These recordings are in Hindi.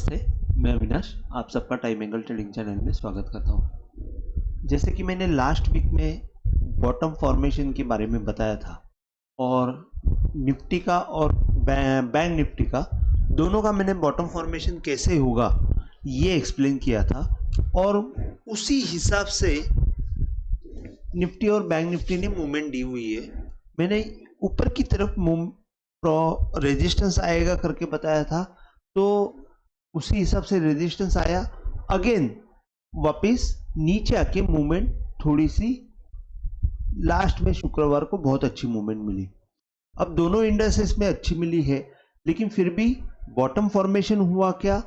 नमस्ते, मैं अविनाश आप सबका टाइम एंगल ट्रेडिंग चैनल में स्वागत करता हूँ। जैसे कि मैंने लास्ट वीक में बॉटम फॉर्मेशन के बारे में बताया था और निफ्टी का और बैंक निफ्टी का दोनों का मैंने बॉटम फॉर्मेशन कैसे होगा ये एक्सप्लेन किया था और उसी हिसाब से निफ्टी और बैंक निफ्टी ने मूवमेंट दी हुई है। मैंने ऊपर की तरफ रेजिस्टेंस आएगा करके बताया था, तो उसी हिसाब से रेजिस्टेंस आया, अगेन वापस नीचे आके मूवमेंट थोड़ी सी लास्ट में शुक्रवार को बहुत अच्छी मूवमेंट मिली। अब दोनों इंडेक्सेस में अच्छी मिली है, लेकिन फिर भी बॉटम फॉर्मेशन हुआ क्या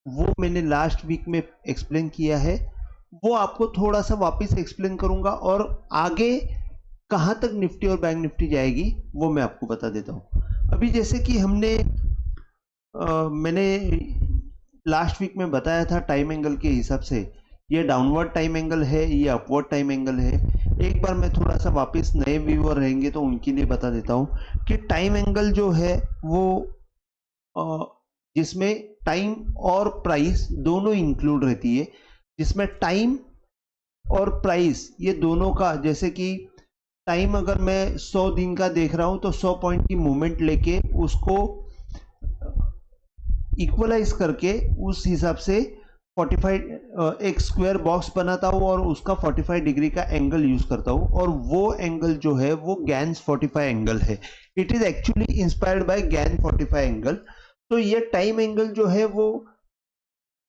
वो मैंने लास्ट वीक में एक्सप्लेन किया है, वो आपको थोड़ा सा वापस एक्सप्लेन करूंगा और आगे कहां तक निफ्टी और बैंक निफ्टी जाएगी वो मैं आपको बता देता हूं। अभी जैसे कि मैंने लास्ट वीक में बताया था टाइम एंगल के हिसाब से ये डाउनवर्ड टाइम एंगल है, ये अपवर्ड टाइम एंगल है। एक बार मैं थोड़ा सा वापस नए व्यूअर रहेंगे तो उनके लिए बता देता हूं कि टाइम एंगल जो है वो जिसमें टाइम और प्राइस दोनों इंक्लूड रहती है, जिसमें टाइम और प्राइस ये दोनों का, जैसे कि टाइम अगर मैं 100 दिन का देख रहा हूं तो 100 पॉइंट की मूवमेंट लेके उसको इक्वलाइज करके उस हिसाब से 45 एक स्क्वायर बॉक्स बनाता हूँ और उसका 45 डिग्री का एंगल यूज करता हूँ और वो एंगल जो है वो गैन्स 45 एंगल है। It is actually inspired by Gann 45 angle. तो ये टाइम एंगल जो है वो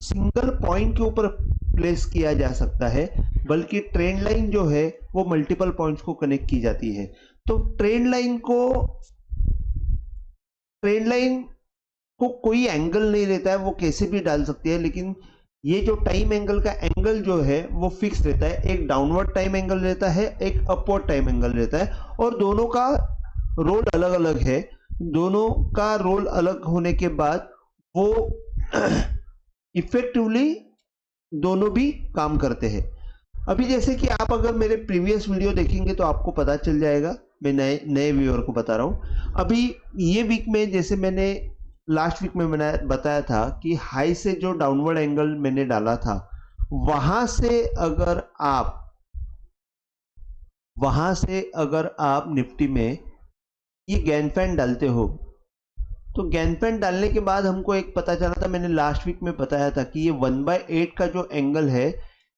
सिंगल पॉइंट के ऊपर प्लेस किया जा सकता है, बल्कि ट्रेंड लाइन जो है वो मल्टीपल पॉइंट्स को कनेक्ट की जाती है। तो ट्रेंड लाइन को कोई एंगल नहीं रहता है, वो कैसे भी डाल सकती है, लेकिन ये जो टाइम एंगल का एंगल जो है वो फिक्स रहता है। एक डाउनवर्ड टाइम एंगल रहता है, एक अपवर्ड टाइम एंगल रहता है और दोनों का रोल अलग अलग है। दोनों का रोल अलग होने के बाद वो इफेक्टिवली दोनों भी काम करते हैं। अभी जैसे कि आप अगर मेरे प्रीवियस वीडियो देखेंगे तो आपको पता चल जाएगा, मैं नए व्यूअर को बता रहा हूं। अभी ये वीक में जैसे मैंने लास्ट वीक में मैंने बताया था कि हाई से जो डाउनवर्ड एंगल मैंने डाला था वहां से अगर आप निफ्टी में ये गैनफैन डालते हो तो गैनफैन डालने के बाद हमको एक पता चला था, मैंने लास्ट वीक में बताया था कि ये 1/8 का जो एंगल है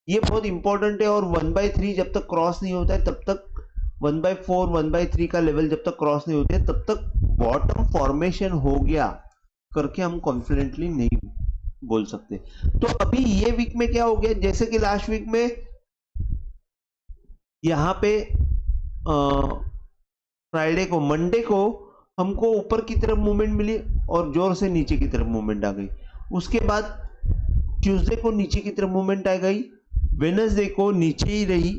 ये बहुत इंपॉर्टेंट है और 1/3 जब तक क्रॉस नहीं होता है तब तक, 1/4 1/3 का लेवल जब तक क्रॉस नहीं होते तब तक बॉटम फॉर्मेशन हो गया करके हम कॉन्फिडेंटली नहीं बोल सकते। तो अभी ये वीक में क्या हो गया, जैसे कि लास्ट वीक में यहां पे मंडे को हमको ऊपर की तरफ मूवमेंट मिली और जोर से नीचे की तरफ मूवमेंट आ गई। उसके बाद ट्यूसडे को नीचे की तरफ मूवमेंट आ गई, वेडनेसडे को नीचे ही रही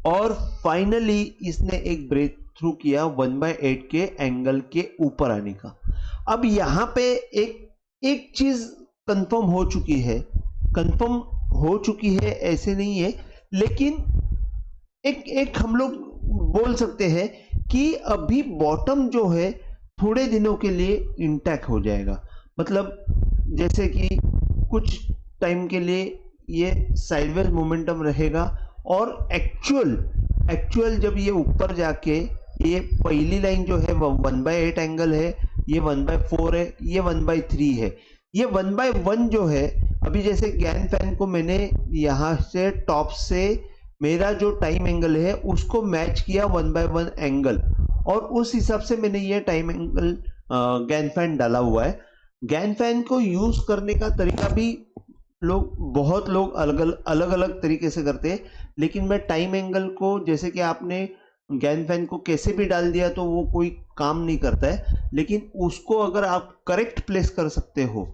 और फाइनली इसने एक ब्रेक थ्रू किया 1/8 के एंगल के ऊपर आने का। अब यहां पे एक चीज कंफर्म हो चुकी है ऐसे नहीं है, लेकिन एक हम लोग बोल सकते हैं कि अभी बॉटम जो है थोड़े दिनों के लिए इंटैक्ट हो जाएगा। मतलब जैसे कि कुछ टाइम के लिए ये साइडवेज मोमेंटम रहेगा और एक्चुअल जब ये ऊपर जाके, ये पहली लाइन जो है 1/8 एंगल है, ये 1/4 है, ये 1/3 है, ये 1/1 जो है, अभी जैसे गैन फैन को मैंने यहां से टॉप से मेरा जो टाइम एंगल है उसको मैच किया 1/1 एंगल और उस हिसाब से मैंने ये टाइम एंगल गैन फैन डाला हुआ है। गैन फैन को यूज करने का तरीका भी बहुत लोग अलग अलग तरीके से करते हैं, लेकिन मैं टाइम एंगल को, जैसे कि आपने गैन फैन को कैसे भी डाल दिया तो वो कोई काम नहीं करता है, लेकिन उसको अगर आप करेक्ट प्लेस कर सकते हो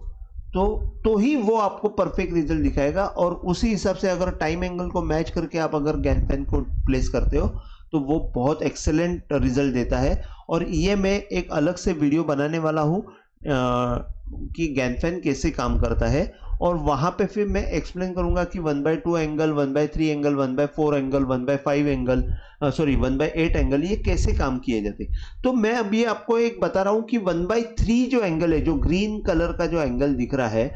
तो ही वो आपको परफेक्ट रिजल्ट दिखाएगा और उसी हिसाब से अगर टाइम एंगल को मैच करके आप अगर गैन फैन को प्लेस करते हो तो वो बहुत एक्सेलेंट रिजल्ट देता है। और ये मैं एक अलग से वीडियो बनाने वाला हूँ कि गैनफैन कैसे काम करता है, और वहां पे फिर मैं एक्सप्लेन करूंगा कि 1/2 angle, 1/3 angle, 1/4 angle, 1/5 angle, sorry 1/8 angle, ये कैसे काम किए जाते। तो मैं अभी आपको एक बता रहा हूं कि 1/3 जो एंगल है, जो ग्रीन कलर का जो एंगल दिख रहा है,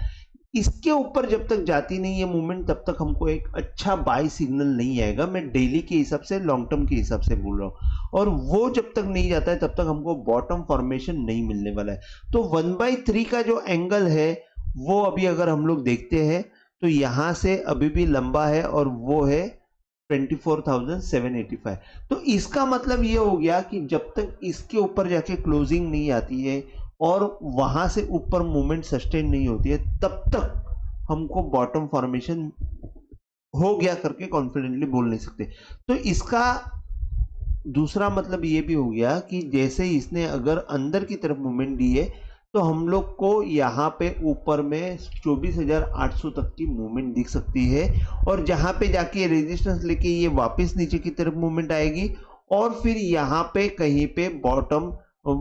इसके ऊपर जब तक जाती नहीं है मूवमेंट, तब तक हमको एक अच्छा बाय सिग्नल नहीं आएगा। मैं डेली के हिसाब से, लॉन्ग टर्म के हिसाब से बोल रहा हूँ, और वो जब तक नहीं जाता है तब तक हमको बॉटम फॉर्मेशन नहीं मिलने वाला है। तो 1/3 का जो एंगल है वो अभी अगर हम लोग देखते हैं तो यहां से अभी भी लंबा है, और वो है 24,785। तो इसका मतलब ये हो गया कि जब तक इसके ऊपर जाके क्लोजिंग नहीं आती है और वहां से ऊपर मूवमेंट सस्टेन नहीं होती है, तब तक हमको बॉटम फॉर्मेशन हो गया करके कॉन्फिडेंटली बोल नहीं सकते। तो इसका दूसरा मतलब ये भी हो गया कि जैसे इसने अगर अंदर की तरफ मूवमेंट दी है, तो हम लोग को यहाँ पे ऊपर में 24,800 तक की मूवमेंट दिख सकती है, और जहां पे जाके रेजिस्टेंस लेके ये वापस नीचे की तरफ मूवमेंट आएगी, और फिर यहाँ पे कहीं पे बॉटम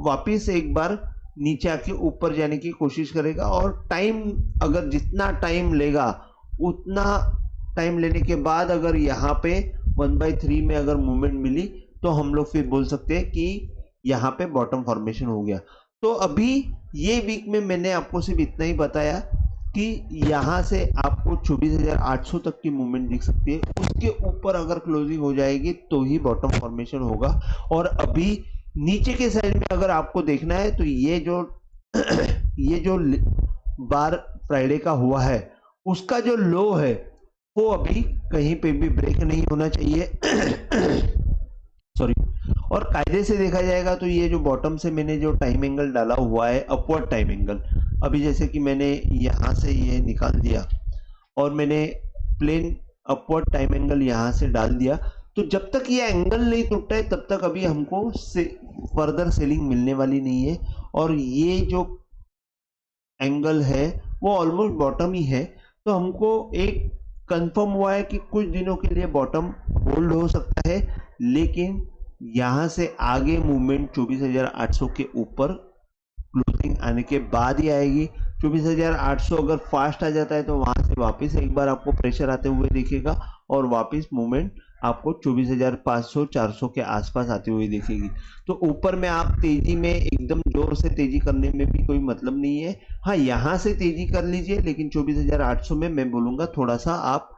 वापस एक बार नीचे आके ऊपर जाने की कोशिश करेगा। और टाइम, अगर जितना टाइम लेगा उतना टाइम लेने के बाद अगर यहाँ पे 1/3 में अगर मूवमेंट मिली, तो हम लोग फिर बोल सकते हैं कि यहाँ पे बॉटम फॉर्मेशन हो गया। तो अभी ये वीक में मैंने आपको सिर्फ इतना ही बताया कि यहाँ से आपको 24,800 तक की मूवमेंट दिख सकती है, उसके ऊपर अगर क्लोजिंग हो जाएगी तो ही बॉटम फॉर्मेशन होगा। और अभी नीचे के साइड में अगर आपको देखना है तो ये जो बार फ्राइडे का हुआ है, उसका जो लो है वो अभी कहीं पे भी ब्रेक नहीं होना चाहिए। सॉरी। और कायदे से देखा जाएगा तो ये जो बॉटम से मैंने जो टाइम एंगल डाला हुआ है, अपवर्ड टाइम एंगल, अभी जैसे कि मैंने यहां से ये निकाल दिया और मैंने प्लेन अपवर्ड टाइम एंगल यहां से डाल दिया, तो जब तक ये एंगल नहीं टूटता है तब तक अभी हमको फर्दर सेलिंग मिलने वाली नहीं है। और ये जो एंगल है वो ऑलमोस्ट बॉटम ही है, तो हमको एक कंफर्म हुआ है कि कुछ दिनों के लिए बॉटम होल्ड हो सकता है, लेकिन यहां से आगे मूवमेंट 24,800 के ऊपर क्लोजिंग आने के बाद ही आएगी। 24,800 अगर फास्ट आ जाता है तो वहां से वापस एक बार आपको प्रेशर आते हुए दिखेगा, और वापस मूवमेंट आपको 24,500 400 के आसपास आती हुई दिखेगी। तो ऊपर में आप तेजी में एकदम जोर से तेजी करने में भी कोई मतलब नहीं है। हाँ, यहां से तेजी कर लीजिए, लेकिन 24,800 में मैं बोलूंगा थोड़ा सा आप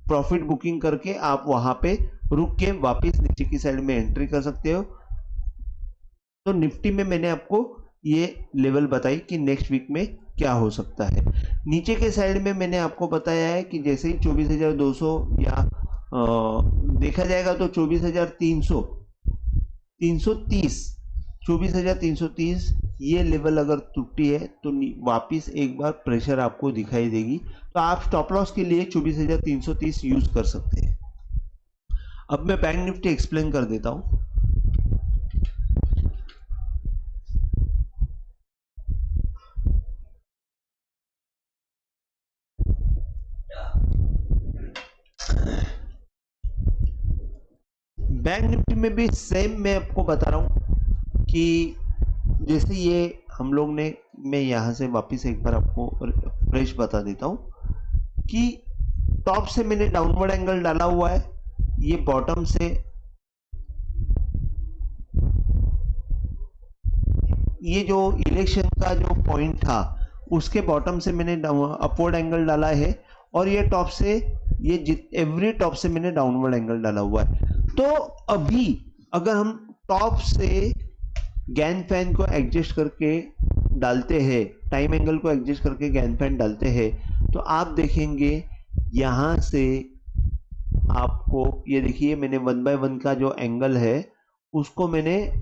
प्रॉफिट बुकिंग करके आप वहां पे रुक के वापस नीचे की साइड में एंट्री कर सकते हो। तो निफ्टी में मैंने आपको ये लेवल बताई कि नेक्स्ट वीक में क्या हो सकता है। नीचे के साइड में मैंने आपको बताया है कि जैसे ही 24,200 या देखा जाएगा तो 24,300 330 24,330 ये लेवल अगर टूटी है तो वापस एक बार प्रेशर आपको दिखाई देगी, तो आप स्टॉप लॉस के लिए 24,330 यूज कर सकते हैं। अब मैं बैंक निफ्टी एक्सप्लेन कर देता हूं। बैंक निफ्टी में भी सेम मैं आपको बता रहा हूं कि जैसे ये हम लोग ने, मैं यहां से वापस एक बार आपको फ्रेश बता देता हूं कि टॉप से मैंने डाउनवर्ड एंगल डाला हुआ है, ये बॉटम से ये जो इलेक्शन का जो पॉइंट था उसके बॉटम से मैंने अपवर्ड एंगल डाला है, और ये टॉप से ये एवरी टॉप से मैंने डाउनवर्ड एंगल डाला हुआ है। तो अभी अगर हम टॉप से गैन फैन को एडजस्ट करके डालते हैं, टाइम एंगल को एडजस्ट करके गैन फैन डालते हैं, तो आप देखेंगे यहां से आपको ये देखिए मैंने 1/1 का जो एंगल है उसको मैंने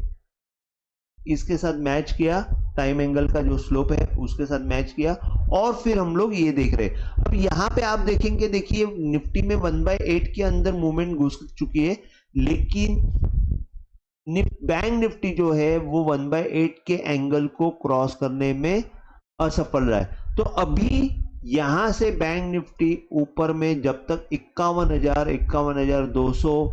इसके साथ मैच किया, टाइम एंगल का जो स्लोप है उसके साथ मैच किया, और फिर हम लोग ये देख रहे हैं। अब यहाँ पे आप देखेंगे, देखिए निफ्टी में 1/8 के अंदर मूवमेंट घुस चुकी है, लेकिन बैंक निफ्टी जो है वो 1/8 के एंगल को क्रॉस करने में असफल रहा है। तो अभी यहां से बैंक निफ्टी ऊपर में जब तक 51,200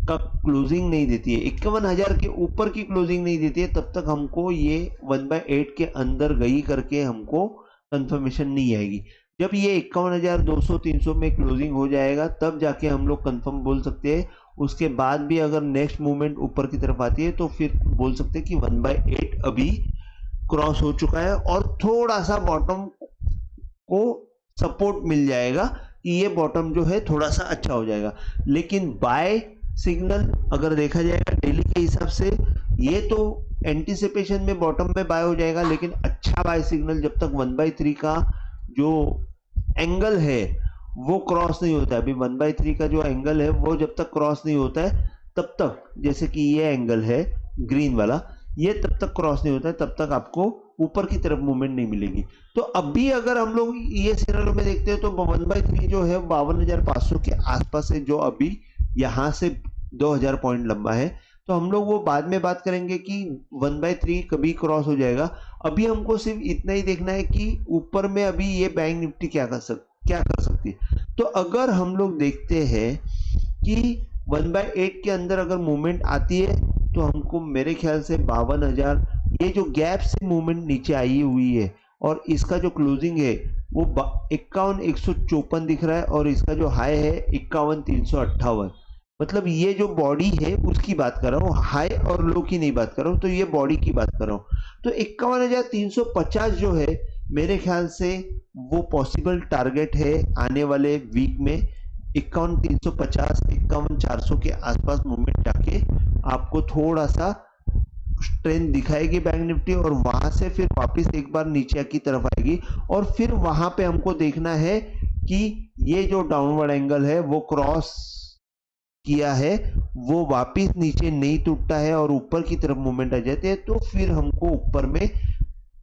का क्लोजिंग नहीं देती है, 51,000 के ऊपर की क्लोजिंग नहीं देती है, तब तक हमको ये 1/8 के अंदर गई करके हमको कंफर्मेशन नहीं आएगी। जब ये 51,200-300 में क्लोजिंग हो जाएगा तब जाके हम लोग कंफर्म बोल सकते हैं। उसके बाद भी अगर नेक्स्ट मूवमेंट ऊपर की तरफ आती है तो फिर बोल सकते हैं कि 1/8 अभी क्रॉस हो चुका है और थोड़ा सा बॉटम को सपोर्ट मिल जाएगा कि ये बॉटम जो है थोड़ा सा अच्छा हो जाएगा। लेकिन बाय सिग्नल अगर देखा जाएगा डेली के हिसाब से ये तो एंटीसिपेशन में बॉटम में बाय हो जाएगा, लेकिन अच्छा बाय सिग्नल जब तक 1/3 का जो एंगल है वो क्रॉस नहीं होता है। अभी 1/3 का जो एंगल है वो जब तक क्रॉस नहीं होता है तब तक, जैसे कि ये एंगल है ग्रीन वाला, ये तब तक क्रॉस नहीं होता है तब तक आपको ऊपर की तरफ मूवमेंट नहीं मिलेगी। तो अभी अगर हम लोग ये सिनेरियो में देखते हैं तो 1/3 जो है 52,500 के आसपास है, जो अभी यहाँ से 2,000 पॉइंट लंबा है। तो हम लोग वो बाद में बात करेंगे कि 1/3 कभी क्रॉस हो जाएगा। अभी हमको सिर्फ इतना ही देखना है कि ऊपर में अभी ये बैंक निफ्टी क्या कर सकती है। तो अगर हम लोग देखते हैं कि 1/8 के अंदर अगर मूवमेंट आती है तो हमको मेरे ख्याल से 52,000, ये जो गैप से मूवमेंट नीचे आई हुई है और इसका जो क्लोजिंग है वो 51,154 दिख रहा है और इसका जो हाई है 51,358। मतलब ये जो बॉडी है उसकी बात कर रहा हूँ, हाई और लो की नहीं बात कर रहा हूँ, तो ये बॉडी की बात कर रहा हूँ। तो 51,350 जो है मेरे ख्याल से वो पॉसिबल टारगेट है आने वाले वीक में। 51,350 51,400 के आसपास मूवमेंट जाके आपको थोड़ा सा स्ट्रेंथ दिखाएगी बैंक निफ्टी और वहां से फिर वापस एक बार नीचे की तरफ आएगी और फिर वहां पे हमको देखना है कि ये जो डाउनवर्ड एंगल है वो क्रॉस किया है, वो वापस नीचे नहीं टूटता है और ऊपर की तरफ मूवमेंट आ जाते हैं, तो फिर हमको ऊपर में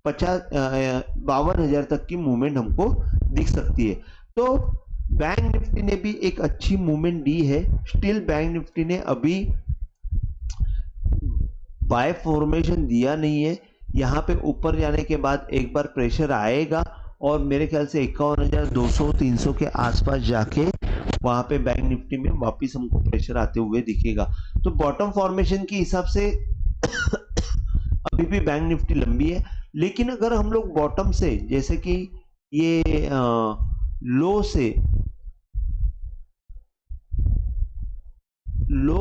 52,000 तक की मूवमेंट हमको दिख सकती है। तो बैंक निफ्टी ने भी एक अच्छी मूवमेंट दी है। स्टिल बैंक निफ्टी ने अभी बाय फॉर्मेशन दिया नहीं है। यहाँ पे ऊपर जाने के बाद एक बार प्रेशर आएगा और मेरे ख्याल से 51,200-300 के आसपास जाके वहां पे बैंक निफ्टी में वापस हमको प्रेशर आते हुए दिखेगा। तो बॉटम फॉर्मेशन के हिसाब से अभी भी बैंक निफ्टी लंबी है, लेकिन अगर हम लोग बॉटम से, जैसे कि ये लो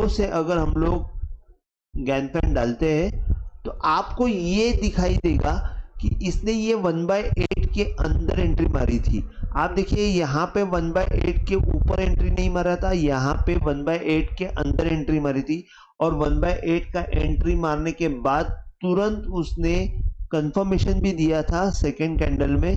से अगर हम लोग गैन पेन डालते हैं तो आपको ये दिखाई देगा कि इसने ये 1/8 के अंदर एंट्री मारी थी। आप देखिए यहाँ पे 1/8 के ऊपर एंट्री नहीं मारा था, यहाँ पे 1/8 के अंदर एंट्री मारी थी और 1/8 का एंट्री मारने के बाद तुरंत उसने कंफर्मेशन भी दिया था सेकेंड कैंडल में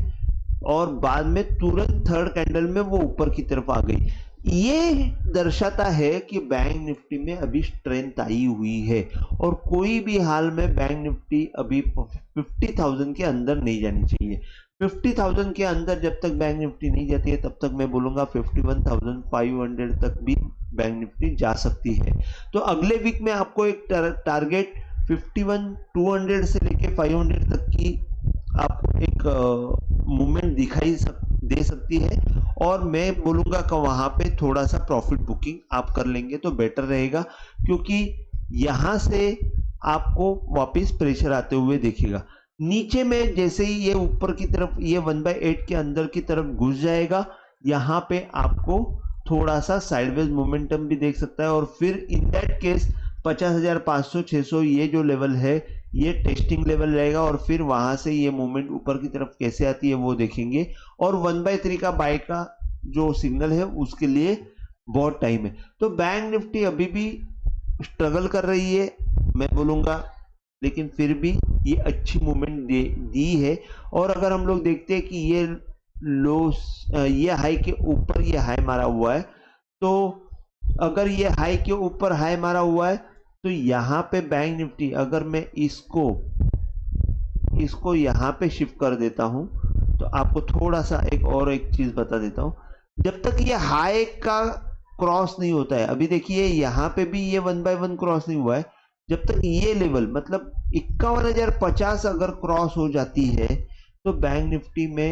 और बाद में तुरंत थर्ड कैंडल में वो ऊपर की तरफ आ गई। ये दर्शाता है कि बैंक निफ्टी में अभी स्ट्रेंथ आई हुई है और कोई भी हाल में बैंक निफ्टी अभी 50,000 के अंदर नहीं जानी चाहिए। 50,000 के अंदर जब तक बैंक निफ्टी नहीं जाती है तब तक मैं बोलूंगा 51,500 तक भी बैंक निफ्टी जा सकती है। तो अगले वीक में आपको एक टारगेट 51,200 से लेके 500 तक की आपको एक मूवमेंट दिखाई दे सकती है और मैं बोलूंगा कि वहां पे थोड़ा सा प्रॉफिट बुकिंग आप कर लेंगे तो बेटर रहेगा, क्योंकि यहां से आपको वापस प्रेशर आते हुए दिखेगा। नीचे में जैसे ही ये ऊपर की तरफ ये 1/8 के अंदर की तरफ घुस जाएगा, यहाँ पे आपको थोड़ा सा साइडवेज मोमेंटम भी देख सकता है और फिर इन दैट केस 50,500-600 ये जो लेवल है ये टेस्टिंग लेवल रहेगा और फिर वहां से ये मूवमेंट ऊपर की तरफ कैसे आती है वो देखेंगे और 1/3 का बाय का जो सिग्नल है उसके लिए बहुत टाइम है। तो बैंक निफ्टी अभी भी स्ट्रगल कर रही है मैं बोलूंगा, लेकिन फिर भी ये अच्छी मूवमेंट दी है। और अगर हम लोग देखते हैं कि ये लो ये हाई के ऊपर ये हाई मारा हुआ है, तो अगर ये हाई के ऊपर हाई मारा हुआ है तो यहाँ पे बैंक निफ्टी अगर मैं इसको यहाँ पे शिफ्ट कर देता हूँ तो आपको थोड़ा सा एक चीज बता देता हूँ। जब तक ये हाई का क्रॉस नहीं होता है, अभी देखिए यहाँ पे भी ये 1/1 क्रॉस नहीं हुआ है, जब तक ये लेवल मतलब 51,050 अगर क्रॉस हो जाती है तो बैंक निफ्टी में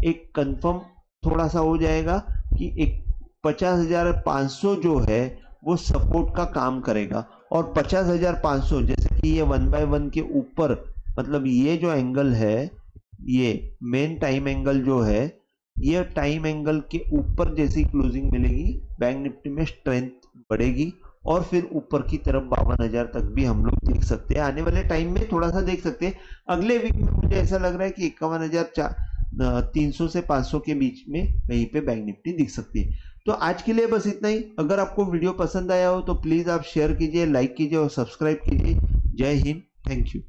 एक कंफर्म थोड़ा सा हो जाएगा कि एक 50,500 जो है वो सपोर्ट का काम करेगा। और 50,500 जैसे कि ये 1 बाय 1 के ऊपर, मतलब ये जो एंगल है, ये मेन टाइम एंगल जो है, ये टाइम एंगल के ऊपर जैसी क्लोजिंग मिलेगी, बैंक निफ्टी में स्ट्रेंथ बढ़ेगी और फिर ऊपर की तरफ 52,000 तक भी हम लोग देख सकते हैं। आने वाले टाइम में थोड़ा सा देख सकते हैं। अगले वीक में मुझे ऐसा लग रहा है कि 51,300 से 500 के बीच में कहीं पे बैंक निफ्टी दिख सकती है। तो आज के लिए बस इतना ही। अगर आपको वीडियो पसंद आया हो तो प्लीज आप शेयर कीजिए, लाइक कीजिए और सब्सक्राइब कीजिए। जय हिंद, थैंक यू।